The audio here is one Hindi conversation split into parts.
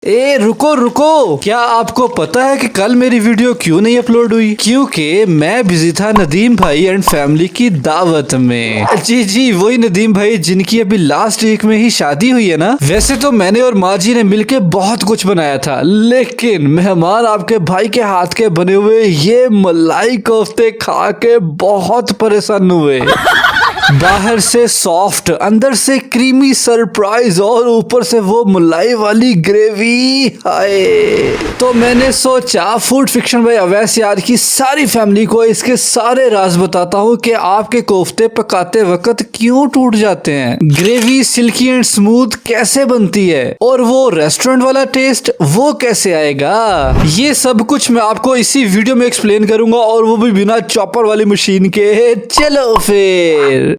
ए रुको रुको, क्या आपको पता है कि कल मेरी वीडियो क्यों नहीं अपलोड हुई? क्योंकि मैं बिजी था नदीम भाई एंड फैमिली की दावत में। जी वही नदीम भाई जिनकी अभी लास्ट वीक में ही शादी हुई है ना। वैसे तो मैंने और माँ जी ने मिलके बहुत कुछ बनाया था, लेकिन मेहमान आपके भाई के हाथ के बने हुए ये मलाई कोफ्ते खा के बहुत परेशान हुए। बाहर से सॉफ्ट, अंदर से क्रीमी सरप्राइज और ऊपर से वो मलाई वाली ग्रेवी। हाय, तो मैंने सोचा फूड फिक्शन भाई अवैस यार की सारी फैमिली को इसके सारे राज बताता हूँ कि आपके कोफ्ते पकाते वक्त क्यों टूट जाते हैं, ग्रेवी सिल्की एंड स्मूथ कैसे बनती है, और वो रेस्टोरेंट वाला टेस्ट वो कैसे आएगा। ये सब कुछ मैं आपको इसी वीडियो में एक्सप्लेन करूंगा, और वो भी बिना चॉपर वाली मशीन के। चलो फिर।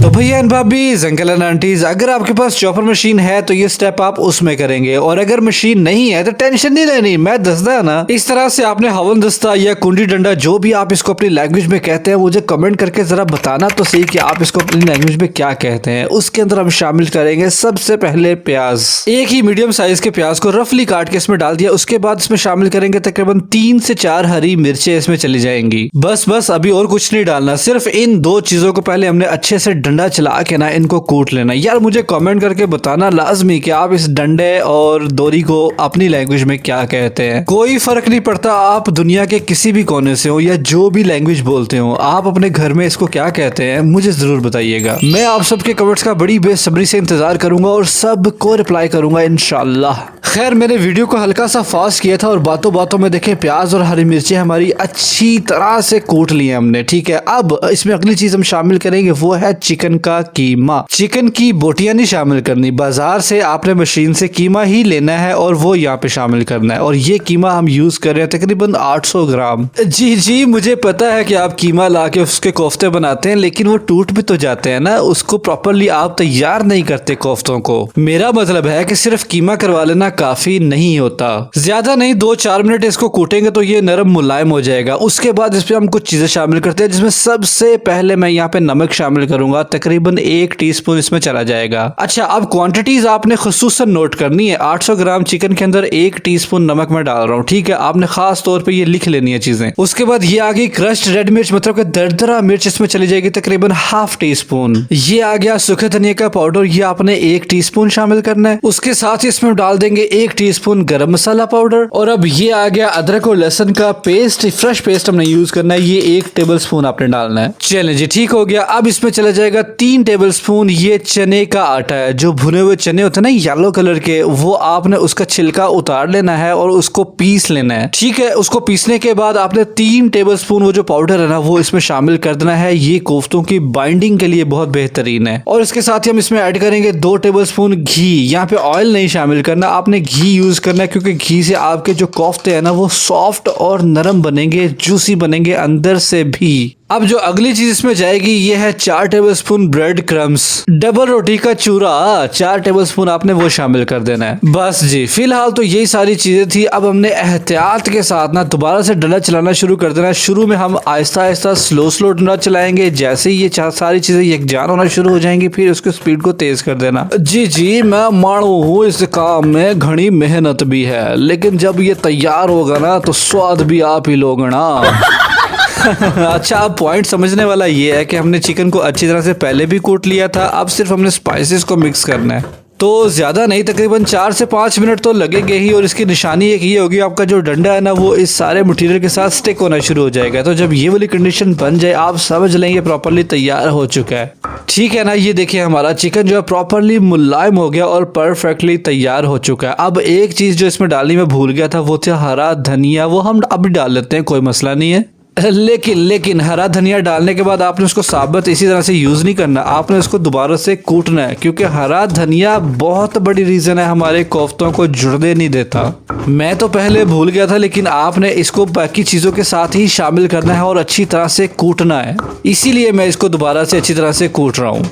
तो भैया एंड भाभी, अंकल एंड आंटीज, अगर आपके पास चॉपर मशीन है तो ये स्टेप आप उसमें करेंगे, और अगर मशीन नहीं है तो टेंशन नहीं लेनी, मैं दसदा है ना। इस तरह से आपने हवन दस्ता या कुंडी डंडा, जो भी आप इसको अपनी लैंग्वेज में कहते हैं, मुझे कमेंट करके जरा बताना तो सही कि आप इसको अपनी लैंग्वेज में क्या कहते हैं। उसके अंदर हम शामिल करेंगे सबसे पहले प्याज। एक ही मीडियम साइज के प्याज को रफली काट के इसमें डाल दिया। उसके बाद इसमें शामिल करेंगे तकरीबन 3 से 4 हरी मिर्चें इसमें चली जाएंगी। बस अभी और कुछ नहीं डालना, सिर्फ इन 2 चीजों को पहले हमने अच्छे से डंडा चला के ना इनको कूट लेना। यार मुझे कमेंट करके बताना लाजमी कि आप इस डंडे और दोरी को अपनी लैंग्वेज में क्या कहते हैं। कोई फर्क नहीं पड़ता आप दुनिया के किसी भी कोने से हो या जो भी लैंग्वेज बोलते हो, आप अपने घर में इसको क्या कहते हैं मुझे जरूर बताइएगा। मैं आप सबके कमेंट्स का बड़ी बेसब्री से इंतजार करूंगा और सबको रिप्लाई करूंगा इंशाल्लाह। खैर मैंने वीडियो को हल्का सा फास्ट किया था और बातों बातों में देखे प्याज और हरी मिर्चें हमारी अच्छी तरह से कूट ली है हमने। ठीक है, अब इसमें अगली चीज हम शामिल करेंगे वो है चिकन का कीमा। चिकन की बोटियां नहीं शामिल करनी, बाजार से आपने मशीन से कीमा ही लेना है और वो यहाँ पे शामिल करना है। और ये कीमा हम यूज कर रहे हैं तकरीबन 800 ग्राम। जी मुझे पता है कि आप कीमा ला के उसके कोफ्ते बनाते हैं, लेकिन वो टूट भी तो जाते हैं ना, उसको प्रॉपरली आप तैयार नहीं करते कोफ्तों को। मेरा मतलब है कि सिर्फ कीमा करवा लेना काफी नहीं होता। ज्यादा नहीं, 2-4 मिनट इसको कूटेंगे तो ये नरम मुलायम हो जाएगा। उसके बाद इस पे हम कुछ चीजें शामिल करते हैं, जिसमें सबसे पहले मैं यहाँ पे नमक शामिल करूंगा, तकरीबन 1 टीस्पून इसमें चला जाएगा। अच्छा, अब क्वांटिटीज आपने खुसूसन नोट करनी है। 800 ग्राम चिकन के अंदर 1 टीस्पून नमक मैं डाल रहा हूँ। ठीक है, आपने खास तौर पे ये लिख लेनी है चीजें। उसके बाद ये आ गई क्रश्ड रेड मिर्च, मतलब कि दरदरा मिर्च, इसमें चली जाएगी तकरीबन ½ टीस्पून। ये आ गया सूखे धनिया का पाउडर, ये आपने 1 टीस्पून शामिल करना है। उसके साथ ही इसमें डाल देंगे 1 टीस्पून गरम मसाला पाउडर। और अब ये आ गया अदरक और लहसुन का पेस्ट, फ्रेश पेस्ट हमने यूज करना है, ये 1 टेबल स्पून आपने डालना है। चलें जी, ठीक हो गया। अब इसमें चला जाएगा 3 टेबल स्पून ये चने का आटा है, जो भुने हुए चने होते हैं ना येलो कलर के, वो आपने उसका छिलका उतार लेना है और उसको पीस लेना है। ठीक है, उसको पीसने के बाद आपने 3 टेबल स्पून वो जो पाउडर है ना वो इसमें शामिल कर देना है। ये कोफ्तों की बाइंडिंग के लिए बहुत बेहतरीन है। और इसके साथ ही हम इसमें ऐड करेंगे 2 टेबल स्पून घी। यहाँ पे ऑयल नहीं शामिल करना, आपने घी यूज करना है, क्योंकि घी से आपके जो कोफ्ते हैं ना वो सॉफ्ट और नरम बनेंगे, जूसी बनेंगे अंदर से भी। अब जो अगली चीज इसमें जाएगी ये है 4 टेबलस्पून ब्रेड क्रम्स, डबल रोटी का चूरा 4 टेबलस्पून आपने वो शामिल कर देना है। बस जी, फिलहाल तो यही सारी चीजें थी। अब हमने एहतियात के साथ ना दोबारा से डंडा चलाना शुरू कर देना है। शुरू में हम आहिस्ता आहिस्ता स्लो डंडा चलाएंगे, जैसे ही ये सारी चीजें यकजान होना शुरू हो जाएंगी फिर उसकी स्पीड को तेज कर देना। जी मैं मानू हूँ इस काम में घनी मेहनत भी है, लेकिन जब ये तैयार होगा ना तो स्वाद भी आप ही लोगे ना। अच्छा, अब पॉइंट समझने वाला ये है कि हमने चिकन को अच्छी तरह से पहले भी कूट लिया था, अब सिर्फ हमने स्पाइसेस को मिक्स करना है। तो ज्यादा नहीं, तकरीबन 4 से 5 मिनट तो लगेंगे ही। और इसकी निशानी एक ये होगी, आपका जो डंडा है ना वो इस सारे मटेरियल के साथ स्टिक होना शुरू हो जाएगा। तो जब ये वाली कंडीशन बन जाए आप समझ लेंगे प्रॉपरली तैयार हो चुका है। ठीक है ना, ये देखिए हमारा चिकन जो है प्रॉपरली मुलायम हो गया और परफेक्टली तैयार हो चुका है। अब एक चीज जो इसमें डालनी मैं भूल गया था वो था हरा धनिया, वो हम अभी डाल लेते हैं, कोई मसला नहीं है। लेकिन हरा धनिया डालने के बाद आपने उसको साबुत इसी तरह से यूज नहीं करना, आपने उसको दोबारा से कूटना है, क्योंकि हरा धनिया बहुत बड़ी रीजन है हमारे कोफ्तों को जुड़ने नहीं देता। मैं तो पहले भूल गया था, लेकिन आपने इसको बाकी चीजों के साथ ही शामिल करना है और अच्छी तरह से कूटना है, इसीलिए मैं इसको दोबारा से अच्छी तरह से कूट रहा हूँ।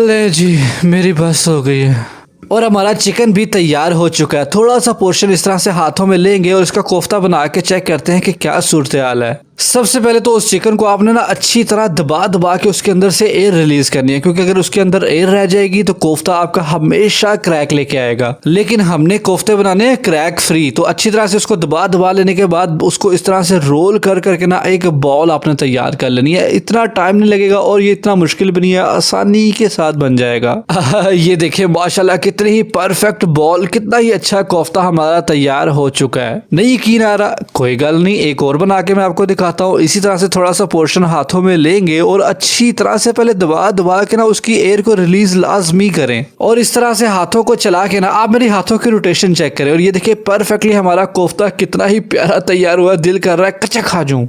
ले जी, मेरी बस हो गई है। और हमारा चिकन भी तैयार हो चुका है। थोड़ा सा पोर्शन इस तरह से हाथों में लेंगे और इसका कोफ्ता बना के चेक करते हैं कि क्या सूरत हाल है। सबसे पहले तो उस चिकन को आपने ना अच्छी तरह दबा दबा के उसके अंदर से एयर रिलीज करनी है, क्योंकि अगर उसके अंदर एयर रह जाएगी तो कोफ्ता आपका हमेशा क्रैक लेके आएगा। लेकिन हमने कोफ्ते बनाने हैं क्रैक फ्री, तो अच्छी तरह से उसको दबा दबा लेने के बाद उसको इस तरह से रोल कर करके ना एक बॉल आपने तैयार कर लेनी है। इतना टाइम नहीं लगेगा और ये इतना मुश्किल भी नहीं है, आसानी के साथ बन जाएगा। ये देखिए माशाल्लाह कितनी ही परफेक्ट बॉल, कितना ही अच्छा कोफ्ता हमारा तैयार हो चुका है। नहीं यकीन आ रहा? कोई गल नहीं, एक और बना के मैं आपको दिखाता हूँ। इसी तरह से थोड़ा सा पोर्शन हाथों में लेंगे और अच्छी तरह से पहले दबा दबा के ना उसकी एयर को रिलीज लाजमी करें, और इस तरह से हाथों को चला के ना आप मेरी हाथों की रोटेशन चेक करें, और ये देखिए परफेक्टली हमारा कोफ्ता कितना ही प्यारा तैयार हुआ। दिल कर रहा है कच्चा खा जाऊं।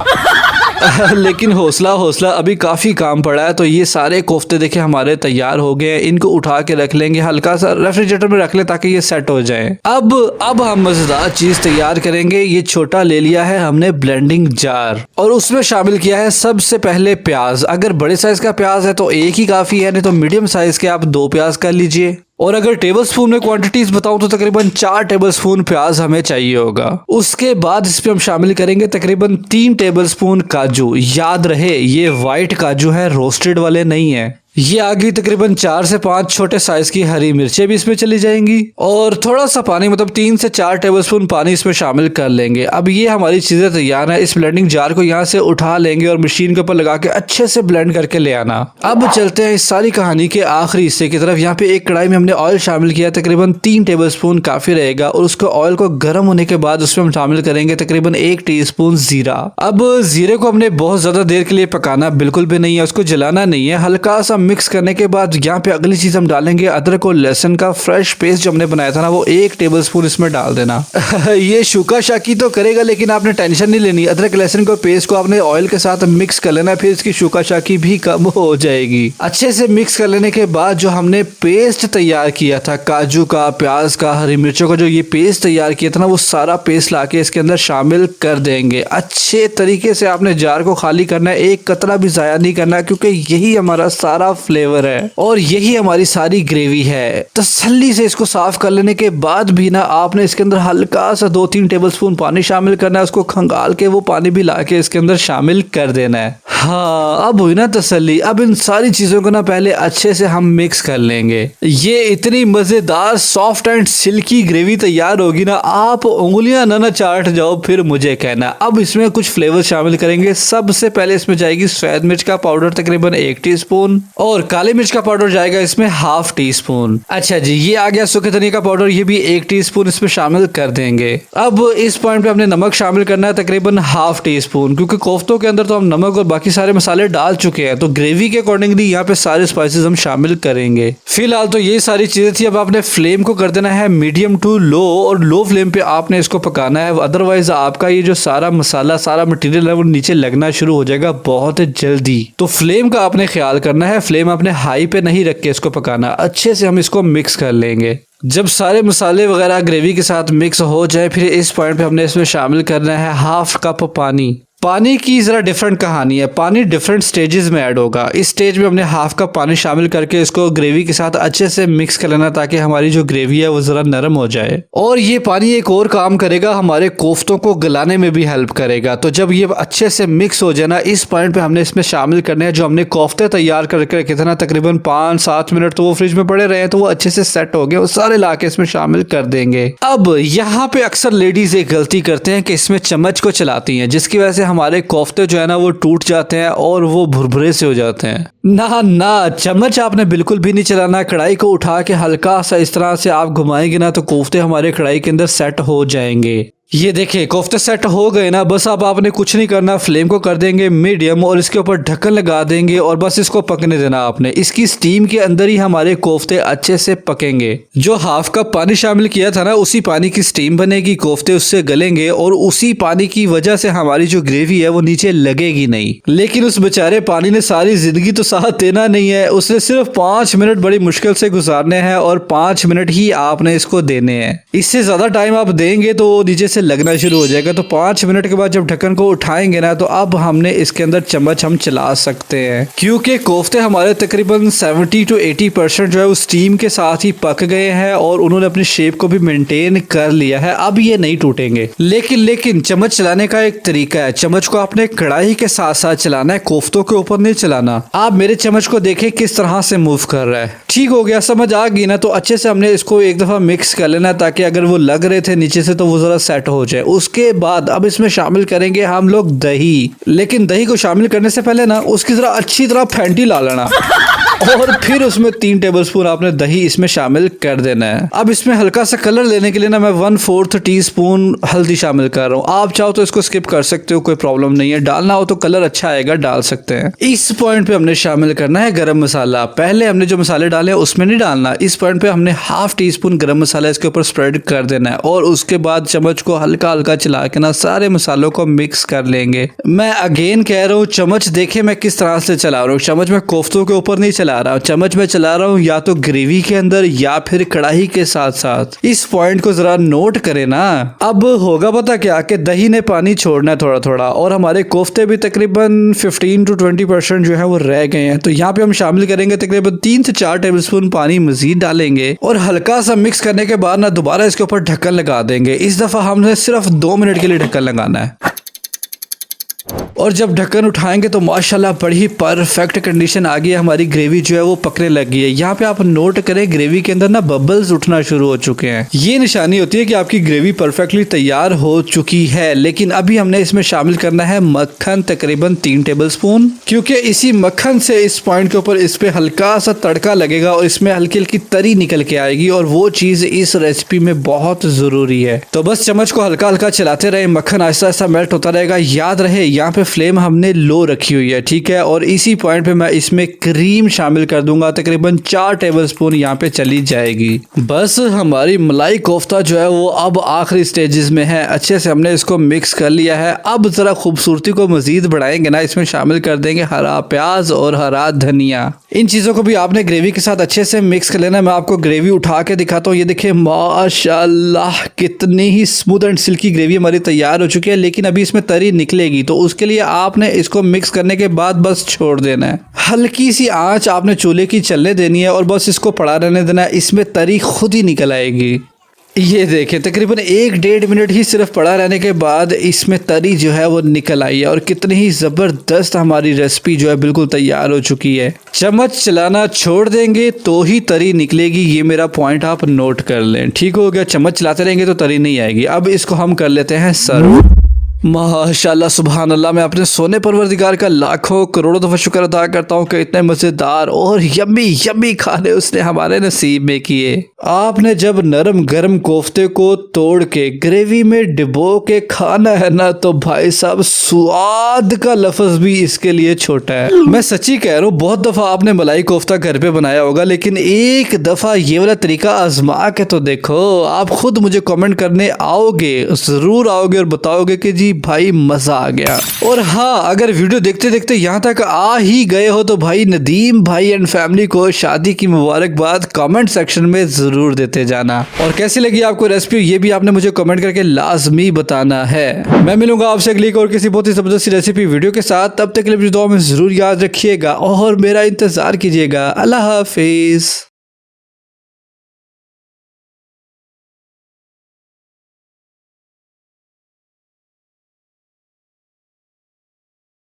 लेकिन हौसला हौसला, अभी काफी काम पड़ा है। तो ये सारे कोफ्ते देखे हमारे तैयार हो गए हैं, इनको उठा के रख लेंगे, हल्का सा रेफ्रिजरेटर में रख ले ताकि ये सेट हो जाए। अब हम मजेदार चीज तैयार करेंगे। ये छोटा ले लिया है हमने ब्लेंडिंग जार, और उसमें शामिल किया है सबसे पहले प्याज। अगर बड़े साइज का प्याज है तो एक ही काफी है, नहीं तो मीडियम साइज के आप 2 प्याज कर लीजिए। और अगर टेबलस्पून में क्वांटिटीज बताऊं तो तकरीबन 4 टेबलस्पून प्याज हमें चाहिए होगा। उसके बाद इस पे हम शामिल करेंगे तकरीबन 3 टेबलस्पून काजू। याद रहे ये व्हाइट काजू है, रोस्टेड वाले नहीं है। ये आ गई तकरीबन 4 से 5 छोटे साइज की हरी मिर्चें भी इसमें चली जाएंगी, और थोड़ा सा पानी, मतलब 3 से 4 टेबलस्पून पानी इसमें शामिल कर लेंगे। अब ये हमारी चीजें तैयार है। इस ब्लेंडिंग जार को यहाँ से उठा लेंगे और मशीन के ऊपर लगा के अच्छे से ब्लेंड करके ले आना। अब चलते हैं इस सारी कहानी के आखिरी हिस्से की तरफ। यहाँ पे एक कढ़ाई में हमने ऑयल शामिल किया, तकरीबन 3 टेबलस्पून काफी रहेगा, और उसको ऑयल को गर्म होने के बाद उसमें हम शामिल करेंगे तकरीबन 1 टीस्पून जीरा। अब जीरे को हमने बहुत ज्यादा देर के लिए पकाना बिल्कुल भी नहीं है, उसको जलाना नहीं है। हल्का सा मिक्स करने के बाद यहाँ पे अगली चीज हम डालेंगे अदरक और लहसुन का फ्रेश पेस्ट जो हमने बनाया था ना, वो 1 टेबलस्पून इसमें डाल देना। ये शुका शाकी तो करेगा, लेकिन आपने टेंशन नहीं लेनी। अदरक लहसुन को पेस्ट को आपने ऑयल के साथ मिक्स कर लेना, फिर इसकी शुका शाकी भी कम हो जाएगी। अच्छे से मिक्स कर लेने के बाद जो हमने पेस्ट तैयार किया था काजू का, प्याज का, हरी मिर्चों का, जो ये पेस्ट तैयार किया था ना, वो सारा पेस्ट लाके इसके अंदर शामिल कर देंगे। अच्छे तरीके से आपने जार को खाली करना है, एक कतरा भी जाया नहीं करना, क्योंकि यही हमारा सारा फ्लेवर है और यही हमारी सारी ग्रेवी है। तसल्ली से इसको साफ कर लेने के बाद भी ना आपने इसके अंदर हल्का सा 2-3 टेबलस्पून पानी शामिल करना है। उसको खंगाल के वो पानी भी लाके इसके अंदर शामिल कर देना है। हाँ, अब हुई ना तसल्ली। अब इन सारी चीजों को ना पहले अच्छे से हम मिक्स कर लेंगे। ये इतनी मजेदार सॉफ्ट एंड सिल्की ग्रेवी तैयार होगी ना, आप उंगलियां ना चाट जाओ फिर मुझे कहना। अब इसमें कुछ फ्लेवर शामिल करेंगे। सबसे पहले इसमें जाएगी सफेद मिर्च का पाउडर तकरीबन 1 टीस्पून, और काली मिर्च का पाउडर जाएगा इसमें 1/2 टीस्पून। अच्छा जी, ये आ गया सूखे धनिया का पाउडर, ये भी 1 टीस्पून इसमें शामिल कर देंगे। अब इस पॉइंट पे हमने नमक शामिल करना है तकरीबन 1/2 टीस्पून, क्योंकि कोफ्तों के अंदर तो हम नमक और बाकी सारे मसाले डाल चुके हैं, तो ग्रेवी के अकॉर्डिंगली यहाँ पे सारे स्पाइसेस हम शामिल करेंगे। फिलहाल तो ये सारी चीजें थी। अब आपने फ्लेम को कर देना है मीडियम टू लो, और लो फ्लेम पे आपने इसको पकाना है, अदरवाइज आपका ये जो सारा मसाला, सारा मटेरियल है वो नीचे लगना शुरू हो जाएगा बहुत जल्दी। तो फ्लेम का आपने ख्याल करना है, फ्लेम आपने हाई पे नहीं रख के इसको पकाना। अच्छे से हम इसको मिक्स कर लेंगे। जब सारे मसाले वगैरह ग्रेवी के साथ मिक्स हो जाए, फिर इस पॉइंट पे हमने इसमें शामिल करना है 1/2 कप पानी। पानी की जरा डिफरेंट कहानी है, पानी डिफरेंट स्टेजेस में ऐड होगा। इस स्टेज में हमने 1/2 कप पानी शामिल करके इसको ग्रेवी के साथ अच्छे से मिक्स कर लेना, ताकि हमारी जो ग्रेवी है वो जरा नरम हो जाए। और ये पानी एक और काम करेगा, हमारे कोफ्तों को गलाने में भी हेल्प करेगा। तो जब ये अच्छे से मिक्स हो जाए ना, इस पॉइंट पे हमने इसमें शामिल करने हैं जो हमने कोफ्ते तैयार करके रखे थे ना, तकरीबन 5-7 मिनट तो वो फ्रिज में पड़े रहे, तो वो अच्छे से सेट हो गए, वो सारे लाके इसमें शामिल कर देंगे। अब यहाँ पे अक्सर लेडीज एक गलती करते हैं कि इसमें चम्मच को चलाती हैं, जिसकी वजह से हमारे कोफ्ते जो है ना वो टूट जाते हैं और वो भुरभुरे से हो जाते हैं। ना, चम्मच आपने बिल्कुल भी नहीं चलाना। कढ़ाई को उठा के हल्का सा इस तरह से आप घुमाएंगे ना, तो कोफ्ते हमारे कढ़ाई के अंदर सेट हो जाएंगे। ये देखिए कोफ्ते सेट हो गए ना, बस अब आपने कुछ नहीं करना, फ्लेम को कर देंगे मीडियम और इसके ऊपर ढक्कन लगा देंगे और बस इसको पकने देना आपने। इसकी स्टीम के अंदर ही हमारे कोफ्ते अच्छे से पकेंगे। जो 1/2 कप पानी शामिल किया था ना, उसी पानी की स्टीम बनेगी, कोफ्ते उससे गलेंगे और उसी पानी की वजह से हमारी जो ग्रेवी है वो नीचे लगेगी नहीं। लेकिन उस बेचारे पानी ने सारी जिंदगी तो साथ देना नहीं है, उसने सिर्फ 5 मिनट बड़ी मुश्किल से गुजारने हैं और 5 मिनट ही आपने इसको देने हैं। इससे ज्यादा टाइम आप देंगे तो नीचे से लगना शुरू हो जाएगा। तो 5 मिनट के बाद जब ढक्कन को उठाएंगे ना तो अब हमने इसके अंदर चम्मच हम चला सकते हैं, क्योंकि कोफ्ते हमारे तकरीबन 70 to 80% जो है वो स्टीम के साथ ही पक गए हैं और उन्होंने अपनी शेप को भी मेंटेन कर लिया है। अब ये नहीं टूटेंगे। लेकिन चम्मच चलाने का एक तरीका है। चम्मच को आपने कढ़ाई के साथ साथ चलाना है, कोफ्तों के ऊपर नहीं चलाना। आप मेरे चम्मच को देखें किस तरह से मूव कर रहा है। ठीक हो गया, समझ आ गई ना। तो अच्छे से हमने इसको एक दफा मिक्स कर लेना ताकि अगर वो लग रहे थे नीचे से तो वो जरा सेट हो जाए। उसके बाद अब इसमें शामिल करेंगे हम लोग दही। लेकिन दही को शामिल करने से पहले ना उसकी जरा अच्छी तरह फेंटी ला लेना और फिर उसमें 3 टेबलस्पून आपने दही इसमें शामिल कर देना है। अब इसमें हल्का सा कलर लेने के लिए ना मैं 1/4 टीस्पून हल्दी शामिल कर रहा हूँ। आप चाहो तो इसको स्किप कर सकते हो, कोई प्रॉब्लम नहीं है। डालना हो तो कलर अच्छा आएगा, डाल सकते हैं। इस पॉइंट पे हमने शामिल करना है गरम मसाला। पहले हमने जो मसाले डाले उसमें नहीं डालना। इस पॉइंट पे हमने 1/2 टीस्पून गरम मसाला इसके ऊपर स्प्रेड कर देना है और उसके बाद चम्मच को हल्का हल्का चला के ना सारे मसालों को मिक्स कर लेंगे। मैं अगेन कह रहा हूँ, चम्मच देखे मैं किस तरह से चला रहा हूँ। चम्मच में कोफ्तों के ऊपर नहीं चला रहा हूँ, चम्मच में चला रहा हूँ या तो ग्रेवी के अंदर या फिर कढ़ाई के साथ साथ। इस पॉइंट को जरा नोट करें ना। अब होगा पता क्या कि दही ने पानी छोड़ना है थोड़ा थोड़ा और हमारे कोफ्ते भी तकरीबन 15 to 20% जो है वो रह गए हैं। तो यहाँ पे हम शामिल करेंगे तकरीबन 3 से 4 टेबलस्पून पानी मजीद डालेंगे और हल्का सा मिक्स करने के बाद ना दोबारा इसके ऊपर ढक्कन लगा देंगे। इस दफा हमने सिर्फ 2 मिनट के लिए ढक्कन लगाना है और जब ढक्कन उठाएंगे तो माशाल्लाह बड़ी परफेक्ट कंडीशन आ गई है। हमारी ग्रेवी जो है वो पकने लगी है। यहाँ पे आप नोट करें ग्रेवी के अंदर ना बबल्स उठना शुरू हो चुके हैं। ये निशानी होती है कि आपकी ग्रेवी परफेक्टली तैयार हो चुकी है। लेकिन अभी हमने इसमें शामिल करना है मक्खन, तकरीबन 3 टेबलस्पून, क्योंकि इसी मक्खन से इस पॉइंट के ऊपर इस पे हल्का सा तड़का लगेगा और इसमें हल्की हल्की तरी निकल के आएगी और वो चीज इस रेसिपी में बहुत जरूरी है। तो बस चम्मच को हल्का हल्का चलाते रहे, मक्खन आहिस्ता आहिस्ता मेल्ट होता रहेगा। याद रहे यहाँ पे फ्लेम हमने लो रखी हुई है, ठीक है। और इसी पॉइंट पे मैं इसमें क्रीम शामिल कर दूंगा, तकरीबन 4 टेबलस्पून यहाँ पे चली जाएगी। बस हमारी मलाई कोफ्ता जो है वो अब आखिरी स्टेजेस में है। अच्छे से हमने इसको मिक्स कर लिया है। अब जरा खूबसूरती को मजीद बढ़ाएंगे ना, इसमें शामिल कर देंगे हरा प्याज और हरा धनिया। इन चीजों को भी आपने ग्रेवी के साथ अच्छे से मिक्स कर लेना। मैं आपको ग्रेवी उठा के दिखाता हूँ। ये देखिए माशाल्लाह कितनी ही स्मूथ एंड सिल्की ग्रेवी हमारी तैयार हो चुकी है। लेकिन अभी इसमें तरी निकलेगी तो उसके लिए आपने इसको मिक्स करने के बाद बस छोड़ देना है। हल्की सी आंच आपने चूल्हे की चलने देनी है और बस इसको पड़ा रहने देना है। इसमें तरी खुद ही निकल आएगी। ये देखें तकरीबन 1-1.5 मिनट ही सिर्फ पड़ा रहने के बाद इसमें तरी जो है वो निकल आई है और कितनी ही ज़बरदस्त हमारी रेसिपी जो है बिल्कुल तैयार हो चुकी है। चम्मच चलाना छोड़ देंगे तो ही तरी निकलेगी, ये मेरा पॉइंट आप नोट कर लें। ठीक हो गया, चम्मच चलाते रहेंगे तो तरी नहीं आएगी। अब इसको हम कर लेते हैं सर्व। माशाल्लाह सुभान अल्लाह, मैं अपने सोने परवरदिगार का लाखों करोड़ों दफ़ा शुक्र अदा करता हूँ कि इतने मज़ेदार और यम्मी यम्मी खाने उसने हमारे नसीब में किए। आपने जब नरम गरम कोफ्ते को तोड़ के ग्रेवी में डिबो के खाना है ना तो भाई साहब स्वाद का लफ्ज़ भी इसके लिए छोटा है। मैं सच्ची कह रहा हूँ, बहुत दफ़ा आपने मलाई कोफ्ता घर पे बनाया होगा, लेकिन एक दफ़ा ये वाला तरीका आजमा के तो देखो। आप खुद मुझे कमेंट करने आओगे, ज़रूर आओगे और बताओगे कि जी भाई मजा आ गया। और हाँ, अगर वीडियो देखते देखते यहाँ तक आ ही गए हो तो भाई नदीम भाई एंड फैमिली को शादी की मुबारकबाद कमेंट सेक्शन में जरूर देते जाना। और कैसी लगी आपको रेसिपी ये भी आपने मुझे कमेंट करके लाजमी बताना है। मैं मिलूंगा आपसे अगली और किसी बहुत ही जबरदस्त रेसिपी वीडियो के साथ। तब तक के लिए दुआ में जरूर याद रखिएगा और मेरा इंतजार कीजिएगा। अल्लाह हाफिज।